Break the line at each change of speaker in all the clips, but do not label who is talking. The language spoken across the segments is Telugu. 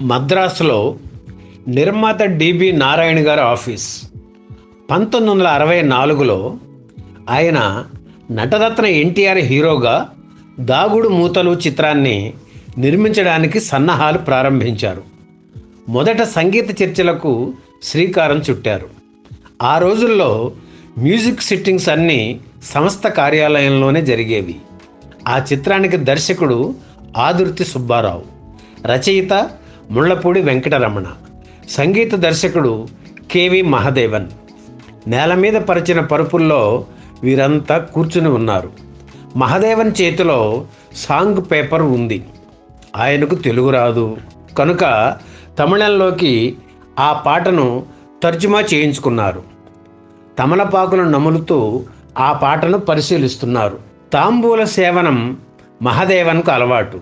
మద్రాసులో నిర్మాత డిబి నారాయణ గారి ఆఫీస్. 1964లో ఆయన నటరత్న ఎన్టీఆర్ హీరోగా దాగుడు మూతలు చిత్రాన్ని నిర్మించడానికి సన్నాహాలు ప్రారంభించారు. మొదట సంగీత చర్చలకు శ్రీకారం చుట్టారు. ఆ రోజుల్లో మ్యూజిక్ సిట్టింగ్స్ అన్నీ సంస్థ కార్యాలయంలోనే జరిగేవి. ఆ చిత్రానికి దర్శకుడు ఆదుర్తి సుబ్బారావు, రచయిత ముళ్లపూడి వెంకటరమణ, సంగీత దర్శకుడు కెవి మహదేవన్. నేల మీద పరిచిన పరుపుల్లో వీరంతా కూర్చుని ఉన్నారు. మహదేవన్ చేతిలో సాంగ్ పేపర్ ఉంది. ఆయనకు తెలుగు రాదు కనుక తమిళంలోకి ఆ పాటను తర్జుమా చేయించుకున్నారు. తమలపాకులను నములుతూ ఆ పాటను పరిశీలిస్తున్నారు. తాంబూల సేవనం మహదేవన్కు అలవాటు.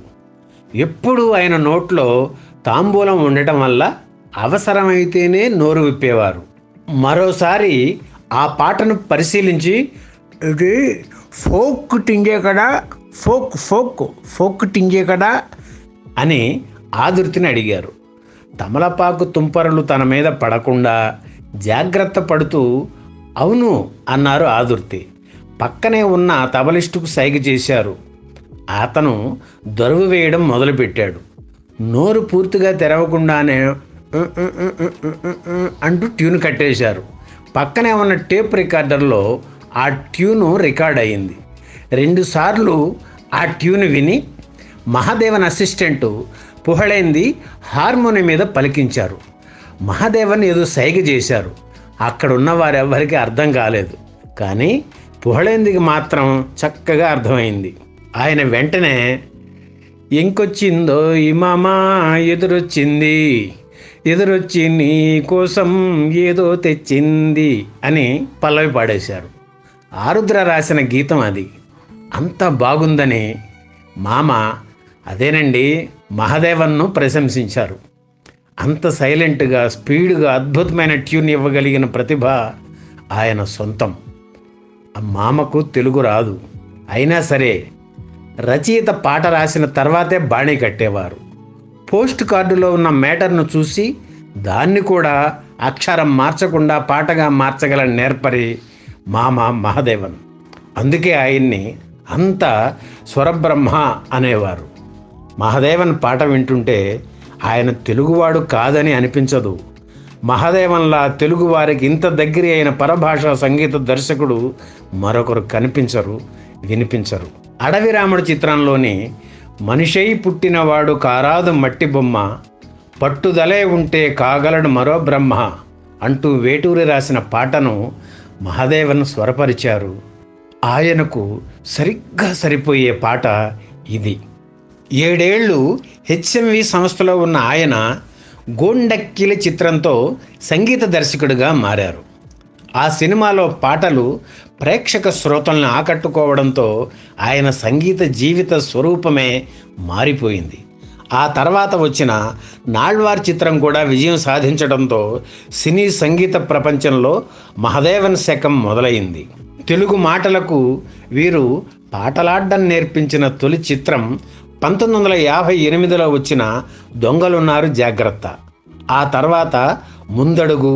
ఎప్పుడూ ఆయన నోట్లో తాంబూలం ఉండటం వల్ల అవసరమైతేనే నోరు విప్పేవారు. మరోసారి ఆ పాటను పరిశీలించి, ఇది ఫోక్ టింగే కదా, ఫోక్ టింగే కదా అని ఆదుర్తిని అడిగారు. తమలపాకు తుంపరలు తన మీద పడకుండా జాగ్రత్త పడుతూ అవును అన్నారు ఆదుర్తి. పక్కనే ఉన్న తబలిస్టుకు సైగ చేశారు. అతను దరువు వేయడం మొదలుపెట్టాడు. నోరు పూర్తిగా తెరవకుండానే అంటూ ట్యూన్ కట్టేశారు. పక్కనే ఉన్న టేప్ రికార్డర్లో ఆ ట్యూను రికార్డ్ అయింది. 2 సార్లు ఆ ట్యూన్ విని మహాదేవన్ అసిస్టెంటు పుహళేంది హార్మోనియం మీద పలికించారు. మహాదేవన్ ఏదో సైగ చేశారు. అక్కడున్న వారెవ్వరికీ అర్థం కాలేదు. కానీ పుహళేందికి మాత్రం చక్కగా అర్థమైంది. ఆయన వెంటనే ఇంకొచ్చిందో ఈ మామ ఎదురొచ్చి నీ కోసం ఏదో తెచ్చింది అని పల్లవి పాడేశారు. ఆరుద్ర రాసిన గీతం అది. అంత బాగుందని మామ అదేనండి మహదేవన్ను ప్రశంసించారు. అంత సైలెంట్గా స్పీడ్గా అద్భుతమైన ట్యూన్ ఇవ్వగలిగిన ప్రతిభ ఆయన సొంతం. ఆ మామకు తెలుగు రాదు. అయినా సరే రచయిత పాట రాసిన తర్వాతే బాణీ కట్టేవారు. పోస్ట్ కార్డులో ఉన్న మేటర్ను చూసి దాన్ని కూడా అక్షరం మార్చకుండా పాటగా మార్చగల నేర్పరి మామ మహదేవన్. అందుకే ఆయన్ని అంత స్వరబ్రహ్మ అనేవారు. మహదేవన్ పాట వింటుంటే ఆయన తెలుగువాడు కాదని అనిపించదు. మహదేవన్లా తెలుగువారికి ఇంత దగ్గర అయిన పరభాషా సంగీత దర్శకుడు మరొకరు కనిపించరు, వినిపించరు. అడవి రాముడు చిత్రంలోని మనిషై పుట్టినవాడు కారాదు మట్టి బొమ్మ, పట్టుదలే ఉంటే కాగలడు మరో బ్రహ్మ అంటూ వేటూరి రాసిన పాటను మహదేవన్ స్వరపరిచారు. ఆయనకు సరిగ్గా సరిపోయే పాట ఇది. 7 ఏళ్ళు హెచ్ఎంవి సంస్థలో ఉన్న ఆయన గోండక్కిలి చిత్రంతో సంగీత దర్శకుడిగా మారారు. ఆ సినిమాలో పాటలు ప్రేక్షక శ్రోతలను ఆకట్టుకోవడంతో ఆయన సంగీత జీవిత స్వరూపమే మారిపోయింది. ఆ తర్వాత వచ్చిన నాళ్వార్ చిత్రం కూడా విజయం సాధించడంతో సినీ సంగీత ప్రపంచంలో మహదేవన్ శకం మొదలైంది. తెలుగు మాటలకు వీరు పాటలాడ్డం నేర్పించిన తొలి చిత్రం 1958లో వచ్చిన దొంగలున్నారు జాగ్రత్త. ఆ తర్వాత ముందడుగు,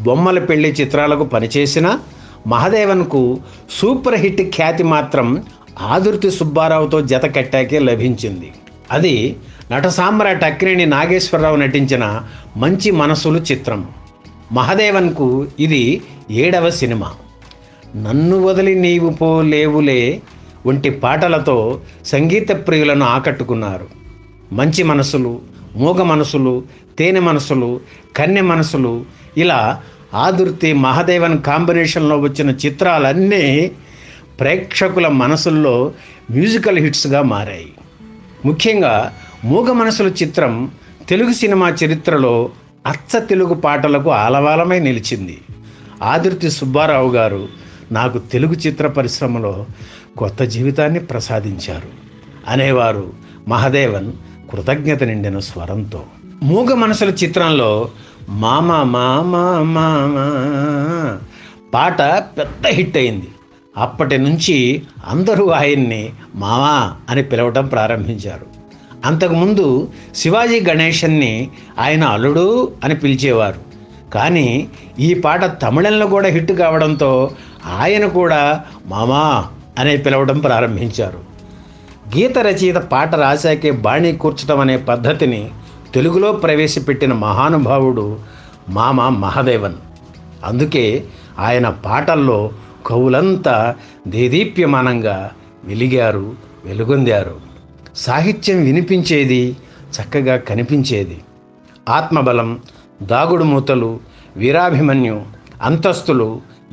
బొమ్మల పెళ్లి చిత్రాలకు పనిచేసిన మహదేవన్కు సూపర్ హిట్ ఖ్యాతి మాత్రం ఆదుర్తి సుబ్బారావుతో జత కట్టాకే లభించింది. అది నట సామ్రాట్ అక్కినేని నాగేశ్వరరావు నటించిన మంచి మనసులు చిత్రం. మహదేవన్కు ఇది 7వ సినిమా. నన్ను వదిలి నీవు పోలేవులే వంటి పాటలతో సంగీత ప్రియులను ఆకట్టుకున్నారు. మంచి మనసులు, మూగ మనసులు, తేనె మనసులు, కన్నె మనసులు ఇలా ఆదుర్తి మహదేవన్ కాంబినేషన్లో వచ్చిన చిత్రాలన్నీ ప్రేక్షకుల మనసుల్లో మ్యూజికల్ హిట్స్గా మారాయి. ముఖ్యంగా మూగ మనసులు చిత్రం తెలుగు సినిమా చరిత్రలో అచ్చ తెలుగు పాటలకు ఆలవాలమై నిలిచింది. ఆదుర్తి సుబ్బారావు గారు నాకు తెలుగు చిత్ర పరిశ్రమలో కొత్త జీవితాన్ని ప్రసాదించారు అనేవారు మహదేవన్ కృతజ్ఞత నిండిన స్వరంతో. మూగ మనసుల చిత్రంలో మామ మామ మామ పాట పెద్ద హిట్ అయింది. అప్పటి నుంచి అందరూ ఆయన్ని మామా అని పిలవటం ప్రారంభించారు. అంతకుముందు శివాజీ గణేశన్ని ఆయన అల్లుడు అని పిలిచేవారు. కానీ ఈ పాట తమిళంలో కూడా హిట్ కావడంతో ఆయన కూడా మామా అనే పిలవడం ప్రారంభించారు. గీత రచయిత పాట రాశాకే బాణీ కూర్చడం అనే పద్ధతిని తెలుగులో ప్రవేశపెట్టిన మహానుభావుడు మామ మహదేవన్. అందుకే ఆయన పాటల్లో కవులంతా దేదీప్యమానంగా వెలిగారు, వెలుగొందారు. సాహిత్యం వినిపించేది, చక్కగా కనిపించేది. ఆత్మబలం, దాగుడు మూతలు, వీరాభిమన్యు, అంతస్తులు,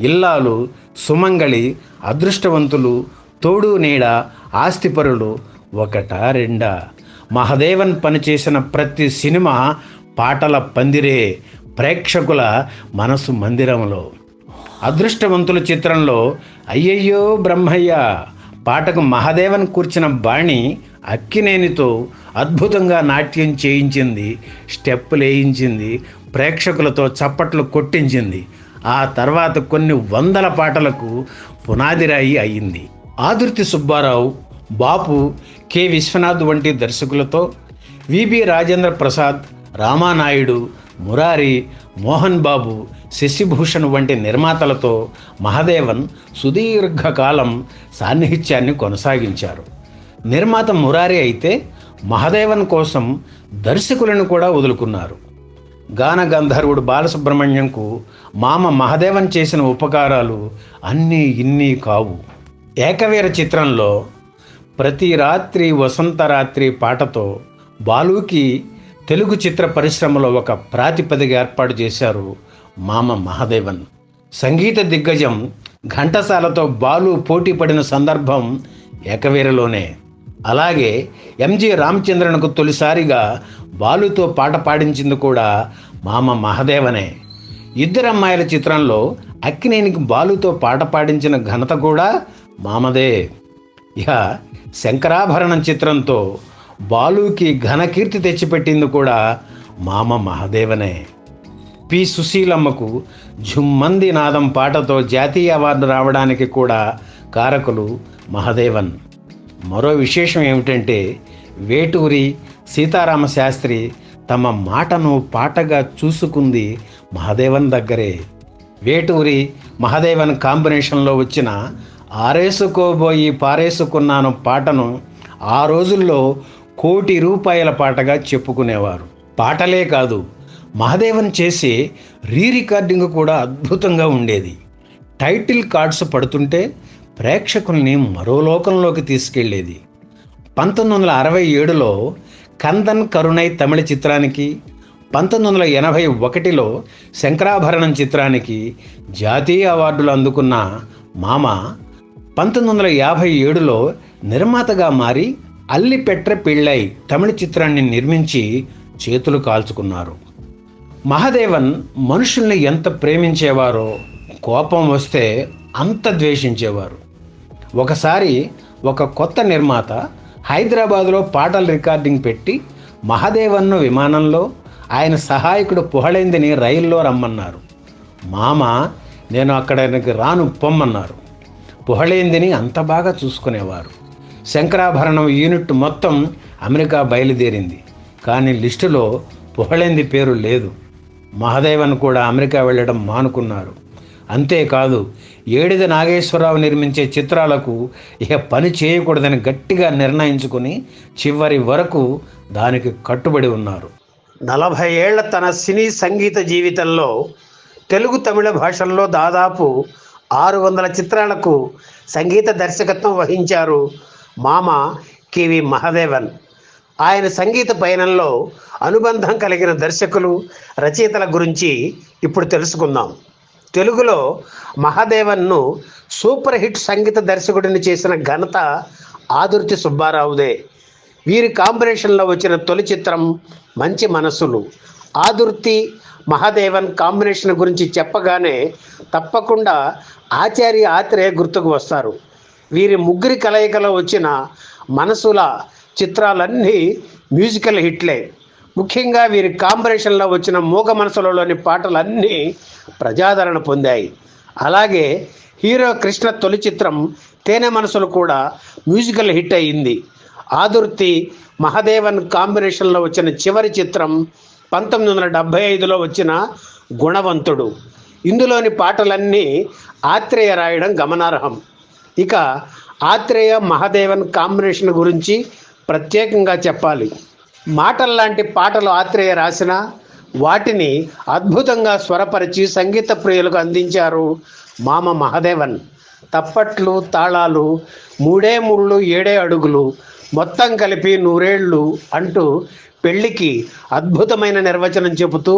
ఇల్లాలు, సుమంగళి, అదృష్టవంతులు, తోడు నీడ, ఆస్తిపరులు ఒకటా రెండా, మహదేవన్ పనిచేసిన ప్రతి సినిమా పాటల పందిరే ప్రేక్షకుల మనసు మందిరంలో. అదృష్టవంతుల చిత్రంలో అయ్యయ్యో బ్రహ్మయ్య పాటకు మహదేవన్ కూర్చిన బాణి అక్కినేనితో అద్భుతంగా నాట్యం చేయించింది, స్టెప్పులు వేయించింది, ప్రేక్షకులతో చప్పట్లు కొట్టించింది. ఆ తర్వాత కొన్ని వందల పాటలకు పునాదిరాయి అయింది. ఆదుర్తి సుబ్బారావు, బాపు, కె విశ్వనాథ్ వంటి దర్శకులతో, విబి రాజేంద్ర ప్రసాద్, రామానాయుడు, మురారి, మోహన్ బాబు, శశిభూషణ్ వంటి నిర్మాతలతో మహదేవన్ సుదీర్ఘకాలం సాన్నిహిత్యాన్ని కొనసాగించారు. నిర్మాత మురారి అయితే మహదేవన్ కోసం దర్శకులను కూడా వదులుకున్నారు. గాన గంధర్వుడు బాలసుబ్రహ్మణ్యంకు మామ మహదేవన్ చేసిన ఉపకారాలు అన్నీ ఇన్నీ కావు. ఏకవీర చిత్రంలో ప్రతి రాత్రి వసంతరాత్రి పాటతో బాలుకి తెలుగు చిత్ర పరిశ్రమలో ఒక ప్రాతిపదిక ఏర్పాటు చేశారు మామ మహదేవన్. సంగీత దిగ్గజం ఘంటసాలతో బాలు పోటీ పడిన సందర్భం ఏకవీరలోనే. అలాగే ఎంజి రామచంద్రన్కు తొలిసారిగా బాలుతో పాట పాడించింది కూడా మామ మహదేవనే. ఇద్దరమ్మాయిల చిత్రంలో అక్కినేనికి బాలుతో పాట పాడించిన ఘనత కూడా మామదే. ఇక శంకరాభరణం చిత్రంతో బాలుకి ఘనకీర్తి తెచ్చిపెట్టింది కూడా మామ మహదేవనే. పి సుశీలమ్మకు ఝుమ్మంది నాదం పాటతో జాతీయ అవార్డు రావడానికి కూడా కారకులు మహదేవన్. మరో విశేషం ఏమిటంటే వేటూరి, సీతారామ శాస్త్రి తమ మాటను పాటగా చూసుకుంది మహదేవన్ దగ్గరే. వేటూరి, మహదేవన్ కాంబినేషన్లో వచ్చిన ఆరేసుకోబోయి పారేసుకున్నాను పాటను ఆ రోజుల్లో ₹1,00,00,000 పాటగా చెప్పుకునేవారు. పాటలే కాదు, మహదేవన్ చేసే రికార్డింగ్ కూడా అద్భుతంగా ఉండేది. టైటిల్ కార్డ్స్ పడుతుంటే ప్రేక్షకుల్ని మరో లోకంలోకి తీసుకెళ్లేది. 1967లో కందన్ కరుణై తమిళ చిత్రానికి, 1981లో శంకరాభరణం చిత్రానికి జాతీయ అవార్డులు అందుకున్న మామ 1957లో నిర్మాతగా మారి అల్లి పెట్ర పిళ్ళై తమిళ చిత్రాన్ని నిర్మించి చేతులు కాల్చుకున్నారు. మహదేవన్ మనుషుల్ని ఎంత ప్రేమించేవారో, కోపం వస్తే అంత ద్వేషించేవారు. ఒకసారి ఒక కొత్త నిర్మాత హైదరాబాదులో పాటల రికార్డింగ్ పెట్టి మహదేవన్ను విమానంలో, ఆయన సహాయకుడు పుహళేందిని రైల్లో రమ్మన్నారు. మామ నేను అక్కడికి రాను పొమ్మన్నారు. పుహళేందిని అంత బాగా చూసుకునేవారు. శంకరాభరణం యూనిట్ మొత్తం అమెరికా బయలుదేరింది. కానీ లిస్టులో పుహళేంది పేరు లేదు. మహదేవన్ కూడా అమెరికా వెళ్ళడం మానుకున్నారు. అంతేకాదు, ఏడిది నాగేశ్వరరావు నిర్మించే చిత్రాలకు ఇక పని చేయకూడదని గట్టిగా నిర్ణయించుకుని చివరి వరకు దానికి కట్టుబడి ఉన్నారు. 40 ఏళ్ల తన సినీ సంగీత జీవితంలో తెలుగు, తమిళ భాషల్లో దాదాపు 600 చిత్రాలకు సంగీత దర్శకత్వం వహించారు మామ కెవి మహదేవన్. ఆయన సంగీత పయనంలో అనుబంధం కలిగిన దర్శకులు, రచయితల గురించి ఇప్పుడు తెలుసుకుందాం. తెలుగులో మహదేవన్ను సూపర్ హిట్ సంగీత దర్శకుడిని చేసిన ఘనత ఆదుర్తి సుబ్బారావుదే. వీరి కాంబినేషన్లో వచ్చిన తొలి చిత్రం మంచి మనసులు. ఆదుర్తి, మహదేవన్ కాంబినేషన్ గురించి చెప్పగానే తప్పకుండా ఆచార్య ఆత్రేయ గుర్తుకు వస్తారు. వీరి ముగ్గురి కలయికలో వచ్చిన మనసుల చిత్రాలన్నీ మ్యూజికల్ హిట్లే. ముఖ్యంగా వీరి కాంబినేషన్లో వచ్చిన మూగ మనసులలోని పాటలన్నీ ప్రజాదరణ పొందాయి. అలాగే హీరో కృష్ణ తొలి చిత్రం తేనె మనసులు కూడా మ్యూజికల్ హిట్ అయింది. ఆదుర్తి మహదేవన్ కాంబినేషన్లో వచ్చిన చివరి చిత్రం 1975లో వచ్చిన గుణవంతుడు. ఇందులోని పాటలన్నీ ఆత్రేయ రాయడం గమనార్హం. ఇక ఆత్రేయ మహదేవన్ కాంబినేషన్ గురించి ప్రత్యేకంగా చెప్పాలి. మాటల్లాంటి పాటలు ఆత్రేయ రాసిన వాటిని అద్భుతంగా స్వరపరిచి సంగీత ప్రియులకు అందించారు మామ మహదేవన్. తప్పట్లు, తాళాలు, మూడే ముళ్ళు ఏడే అడుగులు, మొత్తం కలిపి నూరేళ్ళు అంటూ పెళ్లికి అద్భుతమైన నిర్వచనం చెబుతూ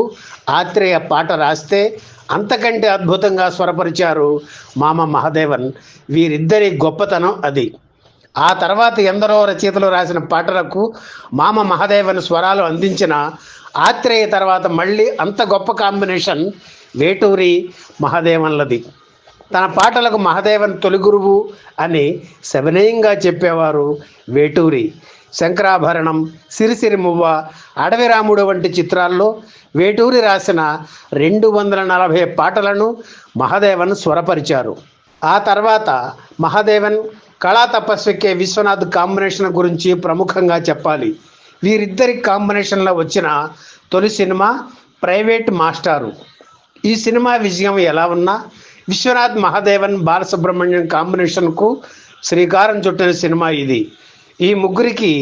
ఆత్రేయ పాట రాస్తే అంతకంటే అద్భుతంగా స్వరపరిచారు మామ మహదేవన్. వీరిద్దరి గొప్పతనం అది. ఆ తర్వాత ఎందరో రచయితలు రాసిన పాటలకు మామ మహదేవన్ స్వరాలు అందించిన ఆత్రేయ తర్వాత మళ్ళీ అంత గొప్ప కాంబినేషన్ వేటూరి మహదేవన్లది. తన పాటలకు మహదేవన్ తొలి గురువు అని సవినయంగా చెప్పేవారు వేటూరి. శంకరాభరణం, సిరిసిరి మువ్వ, అడవి రాముడు వంటి చిత్రాల్లో వేటూరి రాసిన 240 పాటలను మహదేవన్ స్వరపరిచారు. ఆ తర్వాత మహదేవన్ కళా తపస్వి కె. విశ్వనాథ్ కాంబినేషన్ గురించి ప్రముఖంగా చెప్పాలి. వీరిద్దరి కాంబినేషన్లో వచ్చిన తొలి సినిమా ప్రైవేట్ మాస్టారు. ఈ సినిమా విజయం ఎలా ఉన్నా విశ్వనాథ్, మహదేవన్, బాలసుబ్రహ్మణ్యం కాంబినేషన్కు శ్రీకారం చుట్టిన సినిమా ఇది. ఈ ముగ్గురికి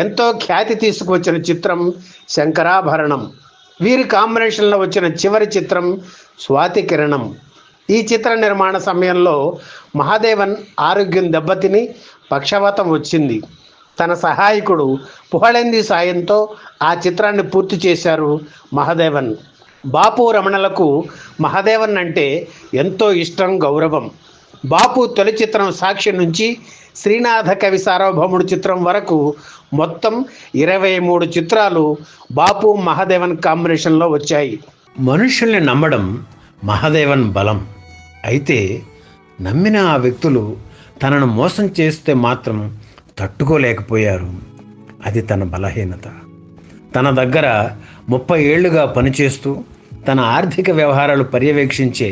ఎంతో ఖ్యాతి తీసుకువచ్చిన చిత్రం శంకరాభరణం. వీరి కాంబినేషన్లో వచ్చిన చివరి చిత్రం స్వాతి కిరణం. ఈ చిత్ర నిర్మాణ సమయంలో మహదేవన్ ఆరోగ్యం దెబ్బతిని పక్షవాతం వచ్చింది. తన సహాయకుడు పుహళేంది సాయంతో ఆ చిత్రాన్ని పూర్తి చేశారు మహదేవన్. బాపు రమణలకు మహదేవన్ అంటే ఎంతో ఇష్టం, గౌరవం. బాపు తొలి చిత్రం సాక్షి నుంచి శ్రీనాథ కవి సార్వభౌముడు చిత్రం వరకు మొత్తం 23 చిత్రాలు బాపు మహదేవన్ కాంబినేషన్లో వచ్చాయి. మనుషుల్ని నమ్మడం మహదేవన్ బలం. అయితే నమ్మిన ఆ వ్యక్తులు తనను మోసం చేస్తే మాత్రం తట్టుకోలేకపోయారు. అది తన బలహీనత. తన దగ్గర 30 ఏళ్లుగా పనిచేస్తూ తన ఆర్థిక వ్యవహారాలు పర్యవేక్షించే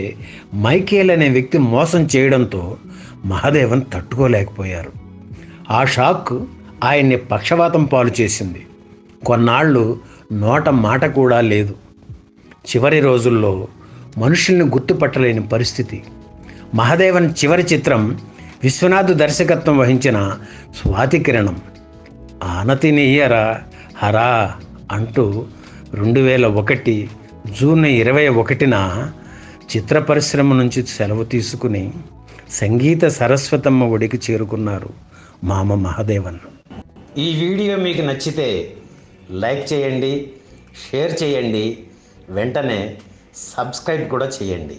మైకేల్ అనే వ్యక్తి మోసం చేయడంతో మహదేవన్ తట్టుకోలేకపోయారు. ఆ షాక్ ఆయన్ని పక్షవాతం పాలు చేసింది. కొన్నాళ్ళు నోట మాట కూడా లేదు. చివరి రోజుల్లో మనుషుల్ని గుర్తుపట్టలేని పరిస్థితి. మహదేవన్ చివరి చిత్రం విశ్వనాథ్ దర్శకత్వం వహించిన స్వాతి కిరణం. ఆనతినియ్యరా హరా అంటూ 2001 జూన్ 21న చిత్ర పరిశ్రమ నుంచి సెలవు తీసుకుని సంగీత సరస్వతమ్మ ఒడికి చేరుకున్నారు మామ మహదేవన్. ఈ వీడియో మీకు నచ్చితే లైక్ చేయండి, షేర్ చేయండి, వెంటనే సబ్స్క్రైబ్ కూడా చేయండి.